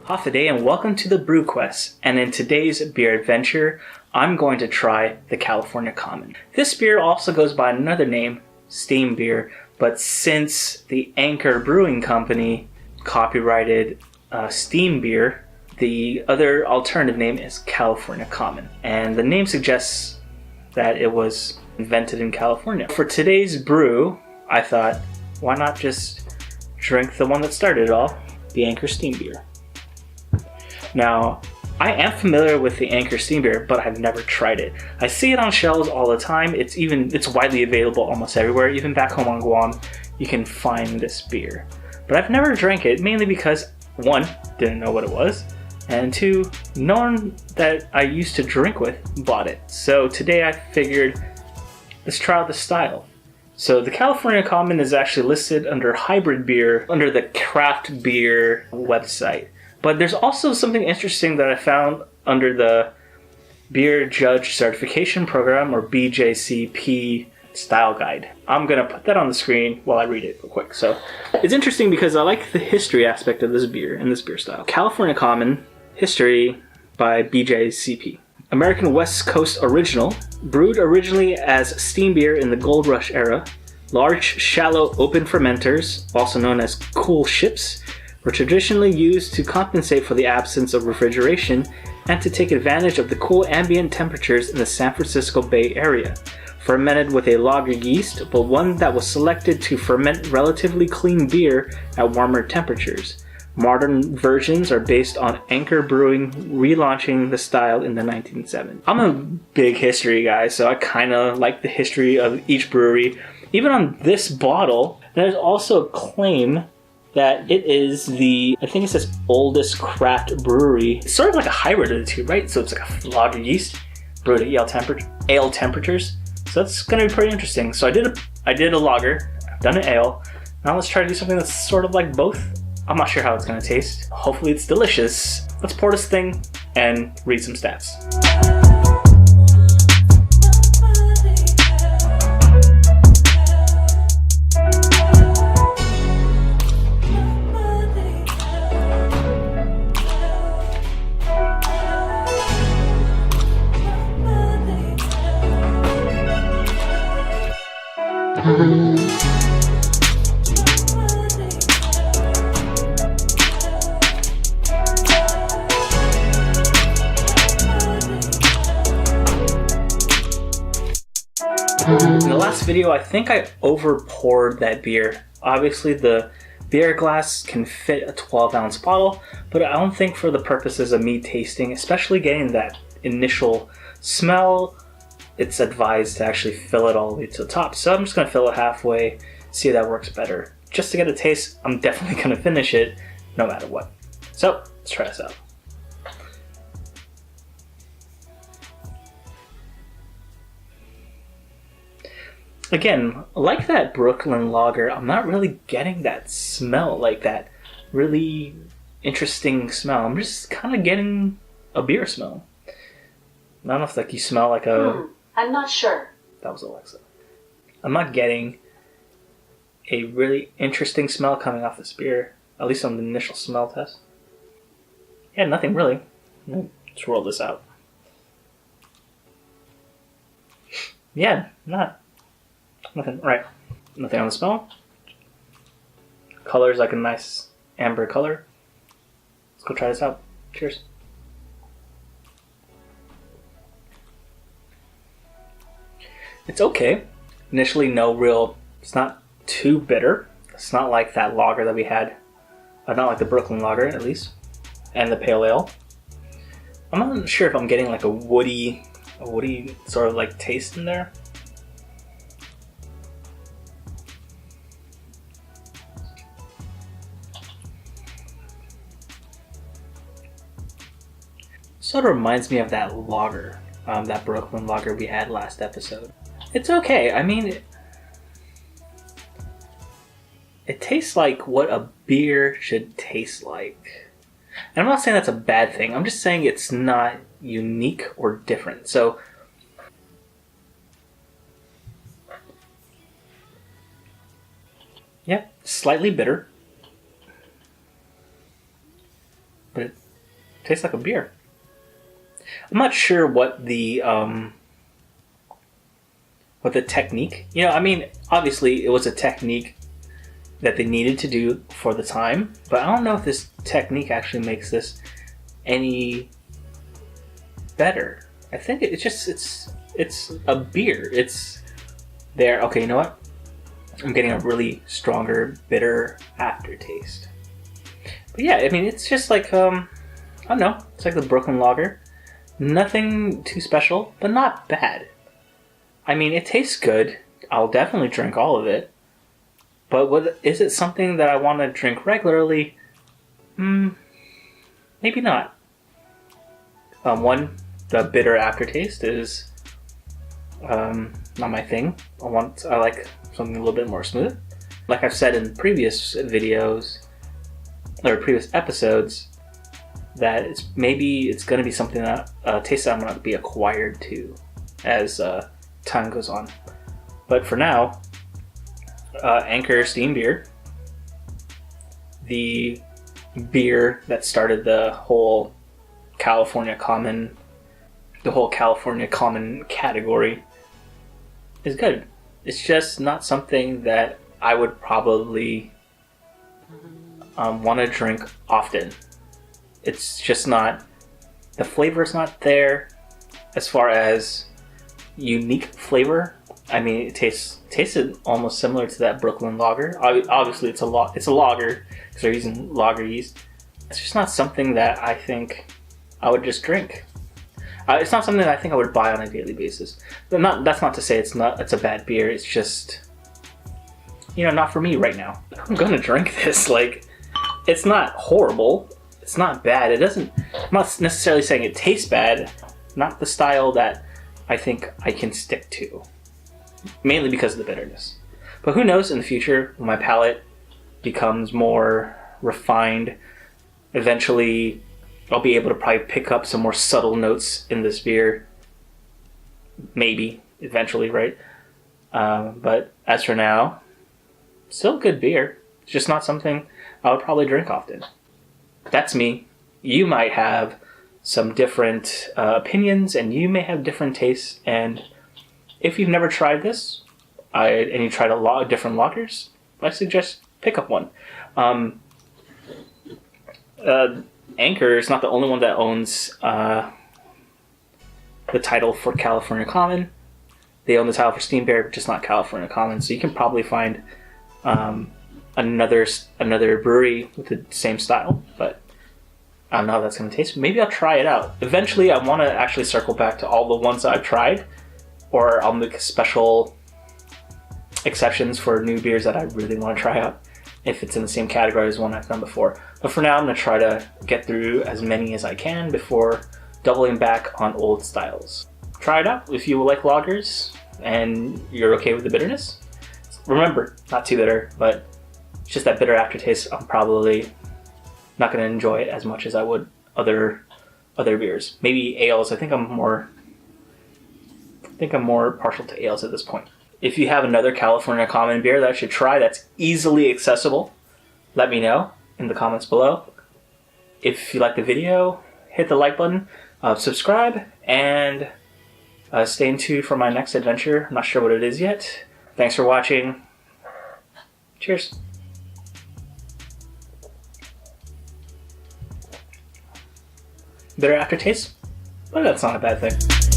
Half a day and welcome to the Brew Quest. And in today's beer adventure, I'm going to try the California Common. This beer also goes by another name, Steam Beer, but since the Anchor Brewing Company copyrighted Steam Beer, the other alternative name is California Common. And the name suggests that it was invented in California. For today's brew, I thought, why not just drink the one that started it all, the Anchor Steam Beer. Now, I am familiar with the Anchor Steam Beer, but I've never tried it. I see it on shelves all the time. It's widely available almost everywhere. Even back home on Guam, you can find this beer. But I've never drank it, mainly because, one, didn't know what it was, and two, no one that I used to drink with bought it. So today I figured, let's try out the style. So the California Common is actually listed under hybrid beer under the craft beer website. But there's also something interesting that I found under the Beer Judge Certification Program, or BJCP style guide. I'm going to put that on the screen while I read it real quick. So it's interesting because I like the history aspect of this beer and this beer style. California Common, history by BJCP. American West Coast original, brewed originally as steam beer in the Gold Rush era. Large, shallow, open fermenters, also known as cool ships, were traditionally used to compensate for the absence of refrigeration and to take advantage of the cool ambient temperatures in the San Francisco Bay Area. Fermented with a lager yeast, but one that was selected to ferment relatively clean beer at warmer temperatures. Modern versions are based on Anchor Brewing relaunching the style in the 1970s. I'm a big history guy, so I kind of like the history of each brewery. Even on this bottle, there's also a claim that it is I think it says oldest craft brewery. It's sort of like a hybrid of the two, right? So it's like a lager yeast brewed at ale temperatures. So that's going to be pretty interesting. So I did a lager, I've done an ale. Now let's try to do something that's sort of like both. I'm not sure how it's going to taste. Hopefully it's delicious. Let's pour this thing and read some stats. In the last video, I think I over poured that beer. Obviously, the beer glass can fit a 12-ounce bottle, but I don't think for the purposes of me tasting, especially getting that initial smell, it's advised to actually fill it all the way to the top. So I'm just going to fill it halfway, see if that works better. Just to get a taste, I'm definitely going to finish it no matter what. So let's try this out. Again, like that Brooklyn lager, I'm not really getting that smell, like that really interesting smell. I'm just kind of getting a beer smell. I don't know if like you smell like a... I'm not sure. That was Alexa. I'm not getting a really interesting smell coming off this beer, at least on the initial smell test. Yeah, nothing really. Let's roll this out. Yeah, nothing, right. Nothing on the smell. Color's like a nice amber color. Let's go try this out. Cheers. It's okay. Initially, it's not too bitter. It's not like that lager that we had. Not like the Brooklyn lager, at least. And the pale ale. I'm not sure if I'm getting like a woody sort of like taste in there. Sort of reminds me of that lager, that Brooklyn lager we had last episode. It's okay. I mean, it tastes like what a beer should taste like. And I'm not saying that's a bad thing. I'm just saying it's not unique or different. So, yeah, slightly bitter. but it tastes like a beer. I'm not sure what the technique. I mean, obviously it was a technique that they needed to do for the time, but I don't know if this technique actually makes this any better. I think it's a beer. It's there. Okay, you know what? I'm getting a really stronger, bitter aftertaste. But yeah, I mean, it's just like, I don't know. It's like the Brooklyn Lager. Nothing too special, but not bad. I mean, it tastes good. I'll definitely drink all of it. But is it something that I want to drink regularly? Maybe not. The bitter aftertaste is not my thing. I like something a little bit more smooth. Like I've said in previous videos or previous episodes, that it's going to be something that taste that I'm going to be acquired to as time goes on. But for now, Anchor Steam Beer, the beer that started the whole California Common category, is good. It's just not something that I would probably want to drink often. It's just not, the flavor's not there as far as unique flavor. I mean, it tasted almost similar to that Brooklyn Lager. Obviously, it's a lager because they're using lager yeast. It's just not something that I think I would just drink. It's not something that I think I would buy on a daily basis. That's not to say it's a bad beer. It's just, not for me right now. I'm gonna drink this. Like, it's not horrible. It's not bad. I'm not necessarily saying it tastes bad. Not the style that I think I can stick to. Mainly because of the bitterness. But who knows, in the future, when my palate becomes more refined, eventually I'll be able to probably pick up some more subtle notes in this beer. Maybe, eventually, right? But as for now, still good beer. It's just not something I would probably drink often. That's me. You might have some different opinions, and you may have different tastes. And if you've never tried this, and you tried a lot of different lagers, I suggest pick up one. Anchor is not the only one that owns the title for California Common. They own the title for Steam Beer, just not California Common. So you can probably find another brewery with the same style, but I don't know how that's going to taste. Maybe I'll try it out. Eventually, I want to actually circle back to all the ones that I've tried, or I'll make special exceptions for new beers that I really want to try out if it's in the same category as one I've done before. But for now, I'm going to try to get through as many as I can before doubling back on old styles. Try it out if you like lagers and you're okay with the bitterness. Remember, not too bitter, but it's just that bitter aftertaste. I'm probably not going to enjoy it as much as I would other beers. Maybe ales. I think I'm more partial to ales at this point. If you have another California Common beer that I should try that's easily accessible, let me know in the comments below. If you like the video, hit the like button, subscribe, and stay tuned for my next adventure. I'm not sure what it is yet. Thanks for watching. Cheers. Bitter aftertaste, but that's not a bad thing.